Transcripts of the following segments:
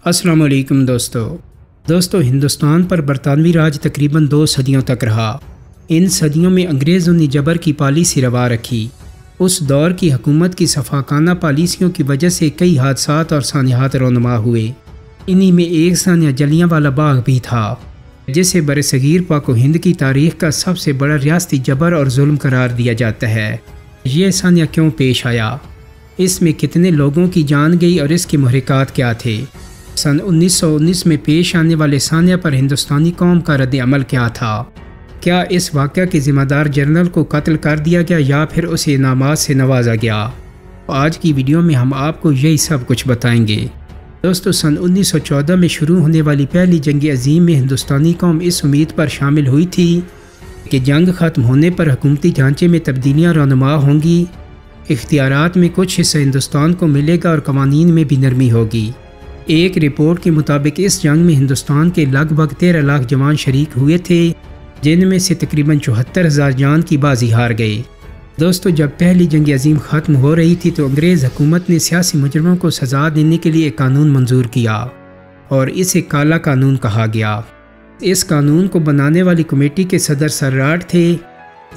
السلام علیکم دوستو ہندوستان پر برطانوی راج تقریباً 2 صدیوں تک رہا۔ ان صدیوں میں انگریزوں نے جبر کی پالیسی روا رکھی۔ اس دور کی حکومت کی سفاکانہ پالیسیوں کی وجہ سے کئی حادثات اور سانحات رونما ہوئے۔ انہی میں ایک سانحہ جلیانوالہ باغ بھی تھا، جسے برصغیر پاک و ہند کی تاریخ کا سب سے بڑا ریاستی جبر اور ظلم قرار دیا جاتا ہے۔ یہ سانحہ کیوں پیش آیا؟ اس میں کتنے لوگوں کی جان گئی اور اس کے محرکات کیا تھے؟ سن 1919 میں پیش آنے والے سانحہ پر ہندوستانی قوم کا رد عمل کیا تھا؟ کیا اس واقعہ کے ذمہ دار جنرل کو قتل کر دیا گیا یا پھر اسے انعامات سے نوازا گیا؟ آج کی ویڈیو میں ہم آپ کو یہی سب کچھ بتائیں گے۔ دوستو، سن 1914 میں شروع ہونے والی پہلی جنگ عظیم میں ہندوستانی قوم اس امید پر شامل ہوئی تھی کہ جنگ ختم ہونے پر حکومتی ڈھانچے میں تبدیلیاں رونما ہوں گی، اختیارات میں کچھ حصہ ہندوستان کو ملے گا اور قوانین میں بھی نرمی ہوگی۔ ایک رپورٹ کے مطابق اس جنگ میں ہندوستان کے لگ بھگ 13 لاکھ جوان شریک ہوئے تھے، جن میں سے تقریباً 74,000 جان کی بازی ہار گئے۔ دوستو، جب پہلی جنگ عظیم ختم ہو رہی تھی تو انگریز حکومت نے سیاسی مجرموں کو سزا دینے کے لیے ایک قانون منظور کیا اور اسے کالا قانون کہا گیا۔ اس قانون کو بنانے والی کمیٹی کے صدر سر راڈ تھے۔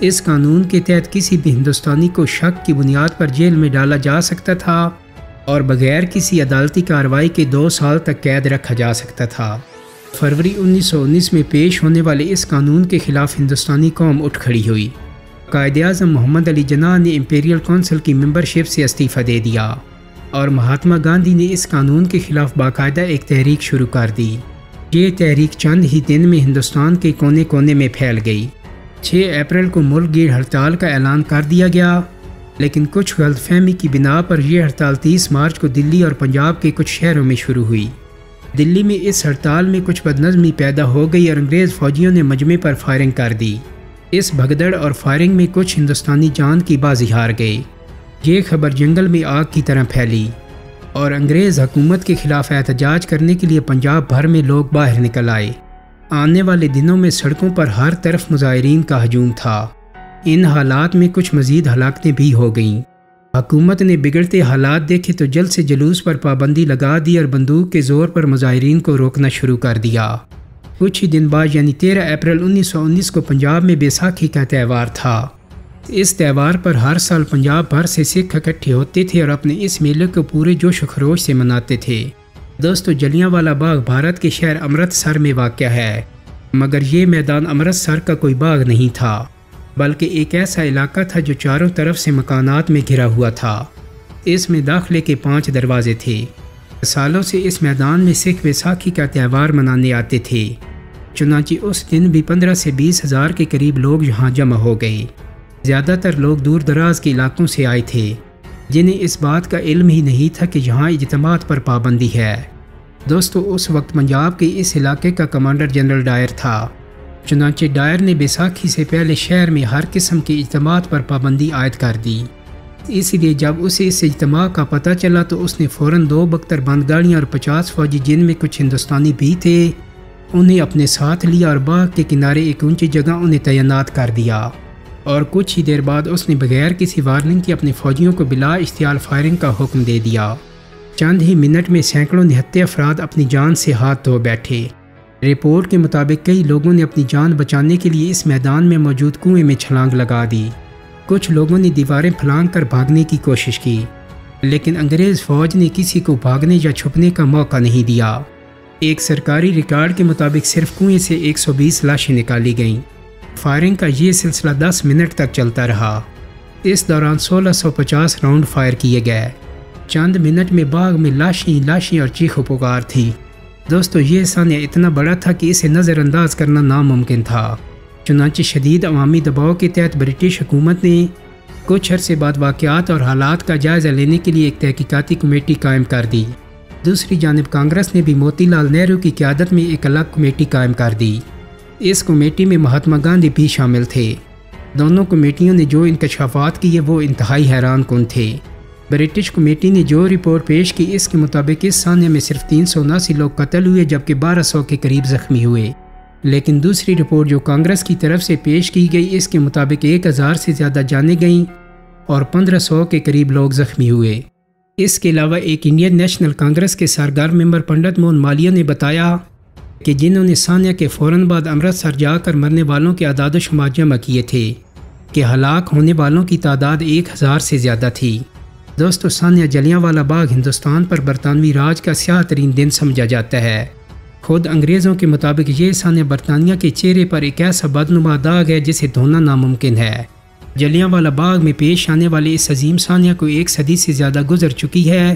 اس قانون کے تحت کسی بھی ہندوستانی کو شک کی بنیاد پر جیل میں ڈالا جا سکتا تھا اور بغیر کسی عدالتی کارروائی کے 2 سال تک قید رکھا جا سکتا تھا۔ فروری 1919 میں پیش ہونے والے اس قانون کے خلاف ہندوستانی قوم اٹھ کھڑی ہوئی۔ قائد اعظم محمد علی جناح نے امپیریل کونسل کی ممبرشپ سے استعفیٰ دے دیا اور مہاتما گاندھی نے اس قانون کے خلاف باقاعدہ ایک تحریک شروع کر دی۔ یہ تحریک چند ہی دن میں ہندوستان کے کونے کونے میں پھیل گئی۔ 6 اپریل کو ملک گیر ہڑتال کا اعلان کر دیا گیا، لیکن کچھ غلط فہمی کی بنا پر یہ ہڑتال 30 مارچ کو دلی اور پنجاب کے کچھ شہروں میں شروع ہوئی۔ دلی میں اس ہڑتال میں کچھ بدنظمی پیدا ہو گئی اور انگریز فوجیوں نے مجمع پر فائرنگ کر دی۔ اس بھگدڑ اور فائرنگ میں کچھ ہندوستانی جان کی بازی ہار گئے۔ یہ خبر جنگل میں آگ کی طرح پھیلی اور انگریز حکومت کے خلاف احتجاج کرنے کے لیے پنجاب بھر میں لوگ باہر نکل آئے۔ آنے والے دنوں میں سڑکوں پر ہر طرف مظاہرین کا ہجوم تھا۔ ان حالات میں کچھ مزید ہلاکتیں بھی ہو گئیں۔ حکومت نے بگڑتے حالات دیکھے تو جلد سے جلوس پر پابندی لگا دی اور بندوق کے زور پر مظاہرین کو روکنا شروع کر دیا۔ کچھ ہی دن بعد یعنی 13 اپریل 1919 کو پنجاب میں بیساکھی کا تہوار تھا۔ اس تہوار پر ہر سال پنجاب بھر سے سکھ اکٹھے ہوتے تھے اور اپنے اس میلے کو پورے جوش و خروش سے مناتے تھے۔ دوستو، جلیانوالہ باغ بھارت کے شہر امرتسر میں واقع ہے، مگر یہ میدان امرتسر کا کوئی باغ نہیں تھا، بلکہ ایک ایسا علاقہ تھا جو چاروں طرف سے مکانات میں گھرا ہوا تھا۔ اس میں داخلے کے 5 دروازے تھے۔ سالوں سے اس میدان میں سکھ بیساکھی کا تہوار منانے آتے تھے۔ چنانچہ اس دن بھی 15 سے 20 ہزار کے قریب لوگ یہاں جمع ہو گئے۔ زیادہ تر لوگ دور دراز کے علاقوں سے آئے تھے، جنہیں اس بات کا علم ہی نہیں تھا کہ یہاں اجتماعات پر پابندی ہے۔ دوستو، اس وقت پنجاب کے اس علاقے کا کمانڈر جنرل ڈائر تھا۔ چنانچہ ڈائر نے بیساکھی سے پہلے شہر میں ہر قسم کے اجتماعات پر پابندی عائد کر دی۔ اس لیے جب اسے اس اجتماع کا پتہ چلا تو اس نے فوراً 2 بختر بند گاڑیاں اور 50 فوجی، جن میں کچھ ہندوستانی بھی تھے، انہیں اپنے ساتھ لیا اور باغ کے کنارے ایک اونچی جگہ انہیں تعینات کر دیا، اور کچھ ہی دیر بعد اس نے بغیر کسی وارننگ کے اپنے فوجیوں کو بلا اشتعال فائرنگ کا حکم دے دیا۔ چند ہی منٹ میں سینکڑوں نہتے افراد اپنی جان سے ہاتھ دھو بیٹھے۔ رپورٹ کے مطابق کئی لوگوں نے اپنی جان بچانے کے لیے اس میدان میں موجود کنویں میں چھلانگ لگا دی۔ کچھ لوگوں نے دیواریں پھلانگ کر بھاگنے کی کوشش کی، لیکن انگریز فوج نے کسی کو بھاگنے یا چھپنے کا موقع نہیں دیا۔ ایک سرکاری ریکارڈ کے مطابق صرف کنویں سے 120 لاشیں نکالی گئیں۔ فائرنگ کا یہ سلسلہ 10 منٹ تک چلتا رہا۔ اس دوران 1650 راؤنڈ فائر کیے گئے۔ چند منٹ میں باغ میں لاشیں اور چیخ و پکار تھی۔ دوستو، یہ سانحہ اتنا بڑا تھا کہ اسے نظر انداز کرنا ناممکن تھا۔ چنانچہ شدید عوامی دباؤ کے تحت برٹش حکومت نے کچھ عرصے بعد واقعات اور حالات کا جائزہ لینے کے لیے ایک تحقیقاتی کمیٹی قائم کر دی۔ دوسری جانب کانگریس نے بھی موتی لال نہرو کی قیادت میں ایک الگ کمیٹی قائم کر دی۔ اس کمیٹی میں مہاتما گاندھی بھی شامل تھے۔ دونوں کمیٹیوں نے جو انکشافات کیے وہ انتہائی حیران کن تھے۔ برٹش کمیٹی نے جو رپورٹ پیش کی، اس کے مطابق اس سانحے میں صرف 379 لوگ قتل ہوئے جبکہ 1200 کے قریب زخمی ہوئے، لیکن دوسری رپورٹ جو کانگریس کی طرف سے پیش کی گئی، اس کے مطابق 1000 سے زیادہ جانیں گئیں اور 1500 کے قریب لوگ زخمی ہوئے۔ اس کے علاوہ ایک انڈین نیشنل کانگریس کے سرگرم ممبر پنڈت موہن مالویہ نے بتایا کہ جنہوں نے ثانیہ کے فوراً بعد امرتسر جا کر مرنے والوں کے اعداد و شمار جمع کیے تھے کہ ہلاک ہونے والوں کی تعداد 1000 سے زیادہ تھی۔ دوستو، ثانیہ جلیانوالہ باغ ہندوستان پر برطانوی راج کا سیاہ ترین دن سمجھا جاتا ہے۔ خود انگریزوں کے مطابق یہ ثانیہ برطانیہ کے چہرے پر ایک ایسا بدنما داغ ہے جسے دھونا ناممکن ہے۔ جلیانوالہ باغ میں پیش آنے والے اس عظیم ثانیہ کو 1 صدی سے زیادہ گزر چکی ہے،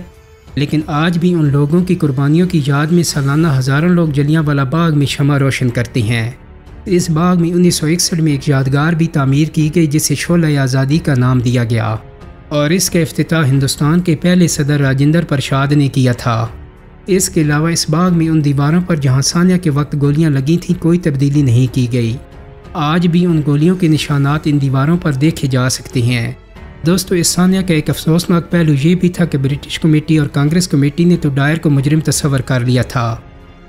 لیکن آج بھی ان لوگوں کی قربانیوں کی یاد میں سالانہ ہزاروں لوگ جلیانوالہ باغ میں شمع روشن کرتے ہیں۔ اس باغ میں 1961 میں ایک یادگار بھی تعمیر کی گئی جسے شعلہ آزادی کا نام دیا گیا، اور اس کا افتتاح ہندوستان کے پہلے صدر راجندر پرساد نے کیا تھا۔ اس کے علاوہ اس باغ میں ان دیواروں پر جہاں ثانیہ کے وقت گولیاں لگی تھیں کوئی تبدیلی نہیں کی گئی۔ آج بھی ان گولیوں کے نشانات ان دیواروں پر دیکھے جا سکتے ہیں۔ دوستو، اس ثانیہ کا ایک افسوسناک پہلو یہ بھی تھا کہ برٹش کمیٹی اور کانگریس کمیٹی نے تو ڈائر کو مجرم تصور کر لیا تھا،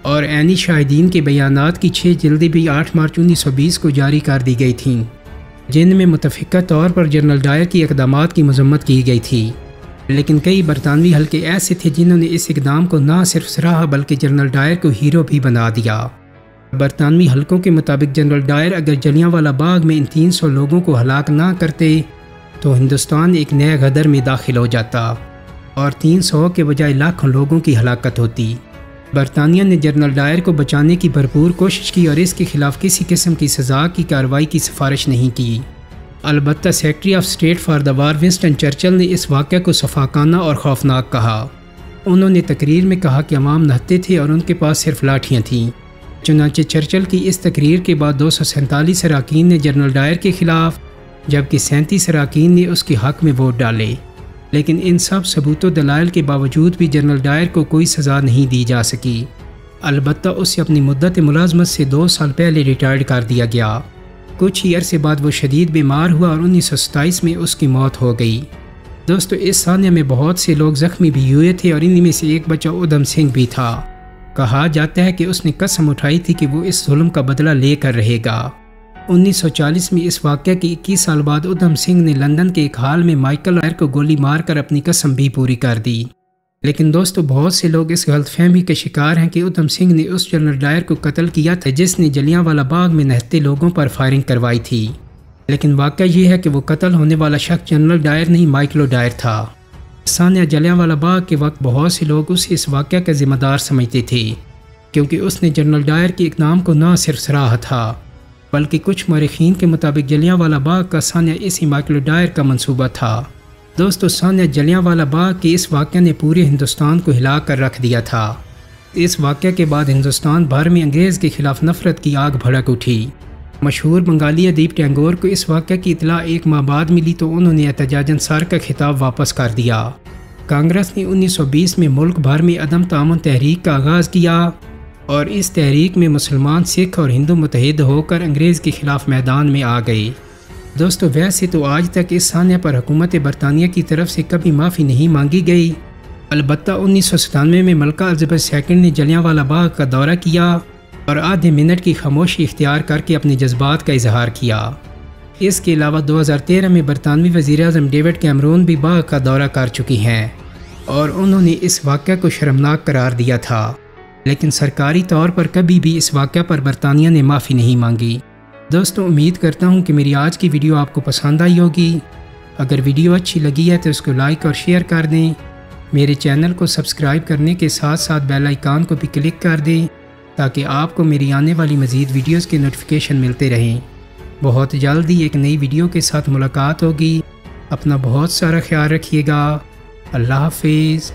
اور عینی شاہدین کے بیانات کی 6 جلدیں بھی 8 مارچ 1920 کو جاری کر دی گئی تھیں، جن میں متفقہ طور پر جنرل ڈائر کی اقدامات کی مذمت کی گئی تھی۔ لیکن کئی برطانوی حلقے ایسے تھے جنہوں نے اس اقدام کو نہ صرف سراہا بلکہ جنرل ڈائر کو ہیرو بھی بنا دیا۔ برطانوی حلقوں کے مطابق جنرل ڈائر اگر جلیانوالہ باغ میں ان 300 لوگوں کو ہلاک نہ کرتے تو ہندوستان ایک نئے غدر میں داخل ہو جاتا اور 300 کے بجائے لاکھوں لوگوں کی ہلاکت ہوتی۔ برطانیہ نے جنرل ڈائر کو بچانے کی بھرپور کوشش کی اور اس کے خلاف کسی قسم کی سزا کی کارروائی کی سفارش نہیں کی۔ البتہ secretary of state for the war Winston Churchill نے اس واقعہ کو سفاکانہ اور خوفناک کہا۔ انہوں نے تقریر میں کہا کہ عوام نہتے تھے اور ان کے پاس صرف لاٹھیاں تھیں۔ چنانچہ چرچل کی اس تقریر کے بعد 247 اراکین نے جنرل ڈائر کے خلاف جبکہ 37 اراکین نے اس کے حق میں ووٹ ڈالے، لیکن ان سب ثبوت و دلائل کے باوجود بھی جنرل ڈائر کو کوئی سزا نہیں دی جا سکی۔ البتہ اسے اپنی مدت ملازمت سے 2 سال پہلے ریٹائرڈ کر دیا گیا۔ کچھ ہی عرصے بعد وہ شدید بیمار ہوا اور 1927 میں اس کی موت ہو گئی۔ دوستو، اس ثانیہ میں بہت سے لوگ زخمی بھی ہوئے تھے اور ان میں سے ایک بچہ ادھم سنگھ بھی تھا۔ کہا جاتا ہے کہ اس نے قسم اٹھائی تھی کہ وہ اس ظلم کا بدلہ لے کر رہے گا۔ 1940 میں اس واقعہ کے 21 سال بعد ادھم سنگھ نے لندن کے ایک ہال میں مائیکل ڈائر کو گولی مار کر اپنی قسم بھی پوری کر دی۔ لیکن دوستو، بہت سے لوگ اس غلط فہمی کے شکار ہیں کہ ادھم سنگھ نے اس جنرل ڈائر کو قتل کیا تھا جس نے جلیانوالہ باغ میں نہتے لوگوں پر فائرنگ کروائی تھی۔ لیکن واقعہ یہ ہے کہ وہ قتل ہونے والا شخص جنرل ڈائر نہیں مائیکل ڈائر تھا۔ ثانیہ جلیانوالہ باغ کے وقت بہت سے لوگ اسے اس واقعہ کا ذمہ دار سمجھتے تھے، کیونکہ اس نے جنرل ڈائر کے اقدام کو نہ صرف سراہا تھا بلکہ کچھ مورخین کے مطابق جلیانوالہ باغ کا ثانیہ اسی مائیکل ڈائر کا منصوبہ تھا۔ دوستو، ثانیہ جلیانوالہ باغ کے اس واقعہ نے پورے ہندوستان کو ہلا کر رکھ دیا تھا۔ اس واقعہ کے بعد ہندوستان بھر میں انگریز کے خلاف نفرت کی آگ بھڑک اٹھی۔ مشہور بنگالی ادیب ٹینگور کو اس واقعہ کی اطلاع 1 ماہ بعد ملی تو انہوں نے احتجاجاً سر کا خطاب واپس کر دیا۔ کانگریس نے 1920 میں ملک بھر میں عدم تعاون تحریک کا آغاز کیا اور اس تحریک میں مسلمان، سکھ اور ہندو متحد ہو کر انگریز کے خلاف میدان میں آ گئے۔ دوستو، ویسے تو آج تک اس ثانیہ پر حکومت برطانیہ کی طرف سے کبھی معافی نہیں مانگی گئی، البتہ 1997 میں ملکہ الزبتھ سیکنڈ نے جلیانوالہ باغ کا دورہ کیا اور آدھے منٹ کی خاموشی اختیار کر کے اپنے جذبات کا اظہار کیا۔ اس کے علاوہ 2013 میں برطانوی وزیر اعظم ڈیوڈ کیمرون بھی باغ کا دورہ کر چکی ہیں اور انہوں نے اس واقعہ کو شرمناک قرار دیا تھا، لیکن سرکاری طور پر کبھی بھی اس واقعہ پر برطانیہ نے معافی نہیں مانگی۔ دوستو، امید کرتا ہوں کہ میری آج کی ویڈیو آپ کو پسند آئی ہوگی۔ اگر ویڈیو اچھی لگی ہے تو اس کو لائک اور شیئر کر دیں۔ میرے چینل کو سبسکرائب کرنے کے ساتھ ساتھ بیل آئیکن کو بھی کلک کر دیں تاکہ آپ کو میری آنے والی مزید ویڈیوز کے نوٹیفیکیشن ملتے رہیں۔ بہت جلدی ایک نئی ویڈیو کے ساتھ ملاقات ہوگی۔ اپنا بہت سارا خیال رکھیے گا۔ اللہ حافظ۔